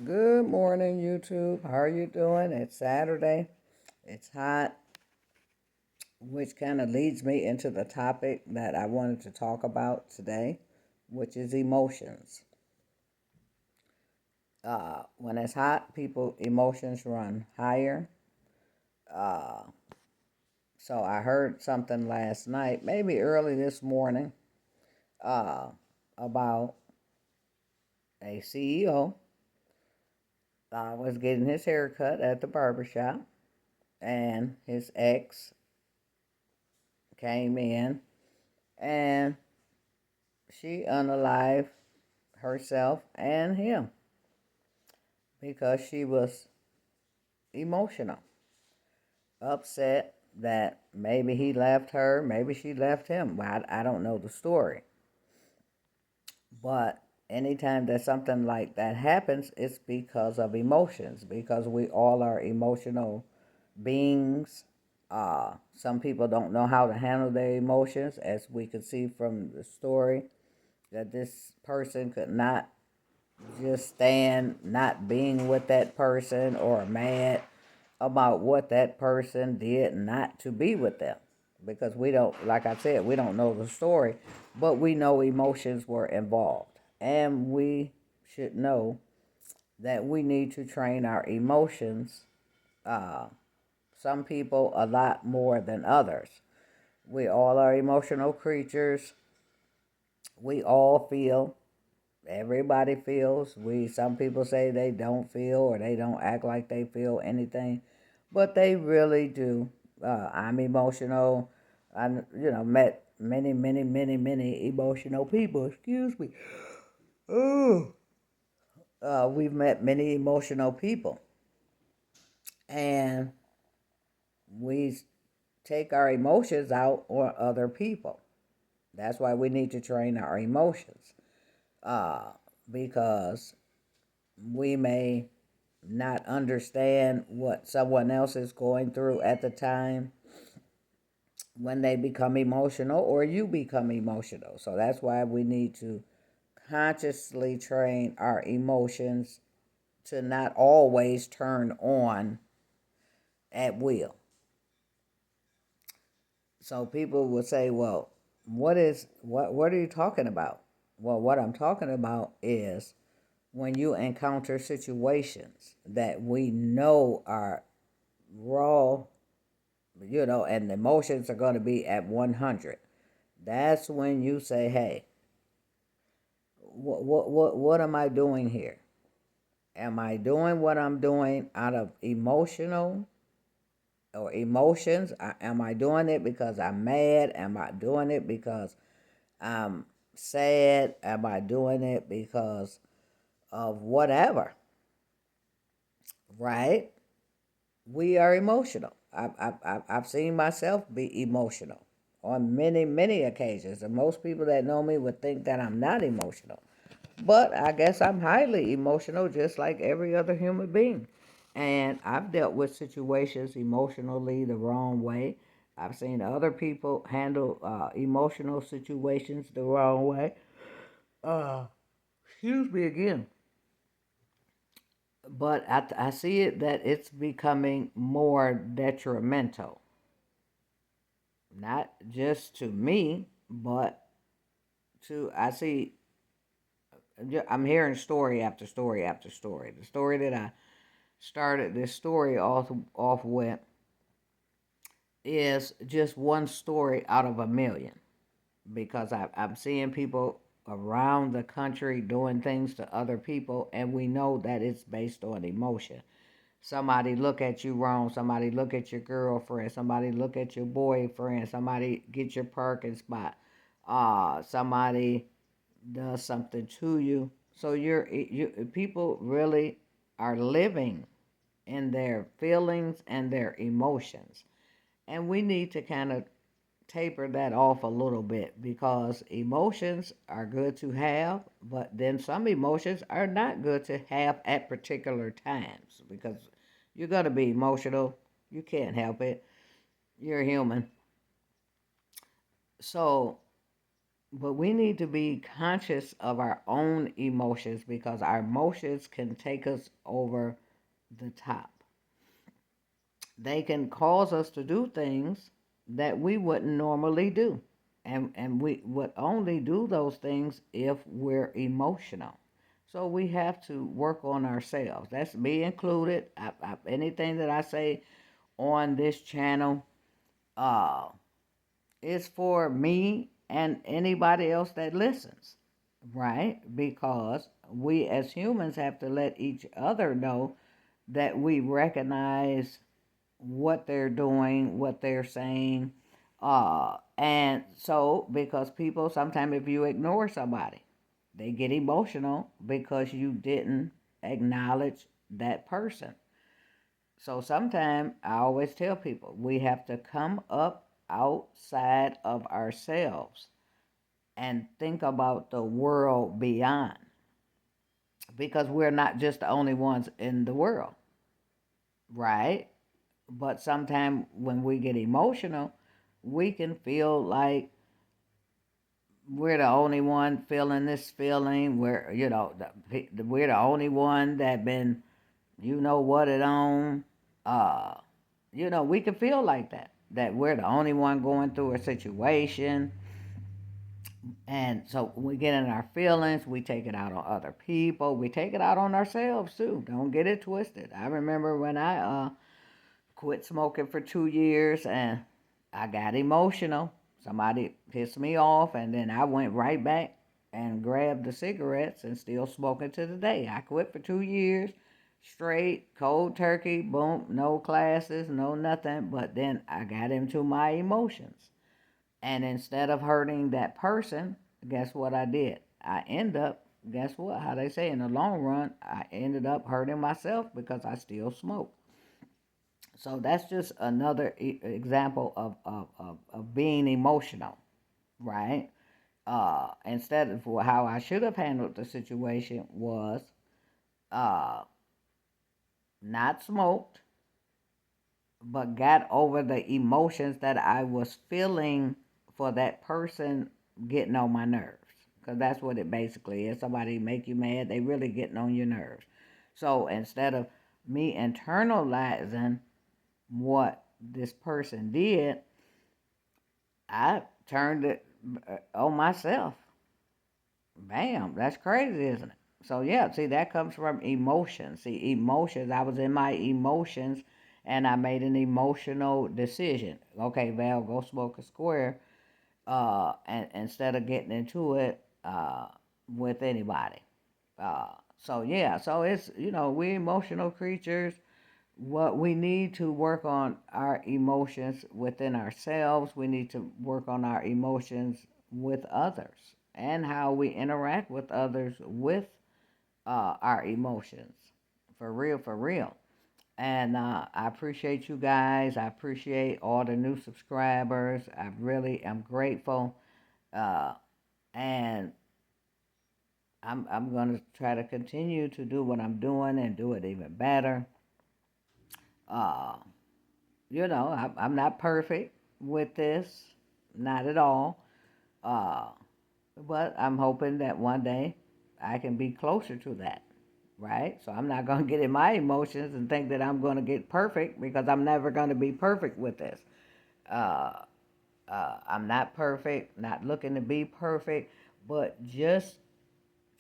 Good morning, YouTube. How are you doing? It's Saturday. It's hot, which kind of leads me into the topic that I wanted to talk about today, which is emotions. When it's hot, people emotions run higher. Uh, so I heard something last night, maybe early this morning, uh, about a CEO was getting his hair cut at the barbershop, and his ex came in and she unalived herself and him because she was emotional, upset that maybe he left her, maybe she left him. Well, I don't know the story. But anytime that something like that happens, it's because of emotions, because we all are emotional beings. Some people don't know how to handle their emotions, as we could see from the story that this person could not just stand not being with that person or mad about what that person did not to be with them. Because we don't, like I said, we don't know the story, but we know emotions were involved. And we should know that we need to train our emotions, uh, some people a lot more than others. We all are emotional creatures. We all feel. Everybody feels. Some people say they don't feel or they don't act like they feel anything, but they really do. I'm emotional. Met many emotional people. Excuse me. Oh, we've met many emotional people, and we take our emotions out on other people. That's why we need to train our emotions, uh, because we may not understand what someone else is going through at the time when they become emotional or you become emotional. So that's why we need to consciously train our emotions to not always turn on at will. So people will say, "Well, what are you talking about?" Well, what I'm talking about is when you encounter situations that we know are raw, and the emotions are going to be at 100. That's when you say, hey, what am I doing here? Am I doing what I'm doing out of emotional or emotions? Am I doing it because I'm mad? Am I doing it because I'm sad? Am I doing it because of whatever? Right? We are emotional. I've seen myself be emotional on many occasions, and most people that know me would think that I'm not emotional. But I guess I'm highly emotional, just like every other human being. And I've dealt with situations emotionally the wrong way. I've seen other people handle emotional situations the wrong way. Uh, Excuse me again. But I see it that it's becoming more detrimental, not just to me, but I see, I'm hearing story after story after story. The story that I started this story off with is just one story out of a million, because I'm seeing people around the country doing things to other people, and we know that it's based on emotion. Somebody look at you wrong, somebody look at your girlfriend, somebody look at your boyfriend, somebody get your parking spot, somebody does something to you. So people really are living in their feelings and their emotions. And we need to kind of taper that off a little bit, because emotions are good to have, but then some emotions are not good to have at particular times, because you're going to be emotional. You can't help it. You're human. So But we need to be conscious of our own emotions because our emotions can take us over the top. They can cause us to do things that we wouldn't normally do. And we would only do those things if we're emotional. So we have to work on ourselves. That's me included. Anything that I say on this channel uh, is for me and anybody else that listens, right? Because we as humans have to let each other know that we recognize what they're doing, what they're saying. And so, because people, sometimes if you ignore somebody, they get emotional because you didn't acknowledge that person. So sometimes I always tell people we have to come up outside of ourselves and think about the world beyond because we're not just the only ones in the world, right? But sometimes when we get emotional, we can feel like we're the only one feeling this feeling. We're the only one that been, what it on. Uh, we can feel like that. That we're the only one going through a situation. And so when we get in our feelings, we take it out on other people. We take it out on ourselves too. Don't get it twisted. I remember when I quit smoking for 2 years and I got emotional. Somebody pissed me off, and then I went right back and grabbed the cigarettes and still smoking to the day. I quit for 2 years straight, cold turkey, boom, no classes, no nothing. But then I got into my emotions. And instead of hurting that person, guess what I did? I end up, guess what? How they say in the long run, I ended up hurting myself because I still smoke. So that's just another example of being emotional, right? Instead of how I should have handled the situation was uh, not smoked, but got over the emotions that I was feeling for that person getting on my nerves. Because that's what it basically is. Somebody make you mad, they really getting on your nerves. So instead of me internalizing what this person did, I turned it on myself. Bam, that's crazy, isn't it? So yeah, see that comes from emotions. See, emotions. I was in my emotions, and I made an emotional decision. Okay, Val, go smoke a square. And instead of getting into it with anybody. So yeah, so it's we emotional creatures. What we need to work on our emotions within ourselves. We need to work on our emotions with others and how we interact with others with our emotions. For real, for real. And I appreciate you guys. I appreciate all the new subscribers. I really am grateful. Uh, and I'm gonna try to continue to do what I'm doing and do it even better. Uh, I'm not perfect with this, not at all. Uh, but I'm hoping that one day I can be closer to that, right? So I'm not going to get in my emotions and think that I'm going to get perfect because I'm never going to be perfect with this. Uh, I'm not perfect, not looking to be perfect, but just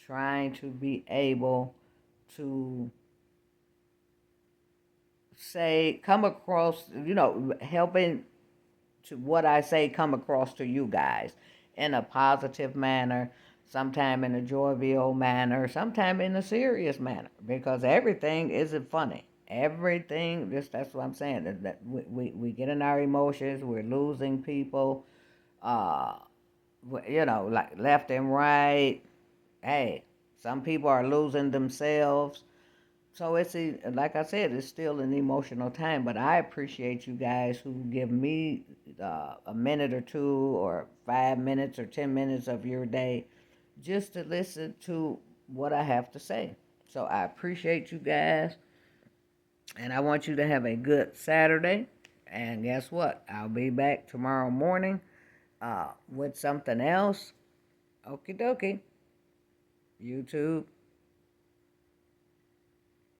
trying to be able to say, come across, helping to what I say come across to you guys in a positive manner, sometime in a jovial manner, sometime in a serious manner, because everything isn't funny. Everything, just that's what I'm saying. That we get in our emotions, we're losing people, uh, like left and right. Hey, some people are losing themselves. So like I said, it's still an emotional time, but I appreciate you guys who give me a minute or two or 5 minutes or 10 minutes of your day just to listen to what I have to say. So I appreciate you guys, and I want you to have a good Saturday. And guess what? I'll be back tomorrow morning with something else. Okie dokie. YouTube.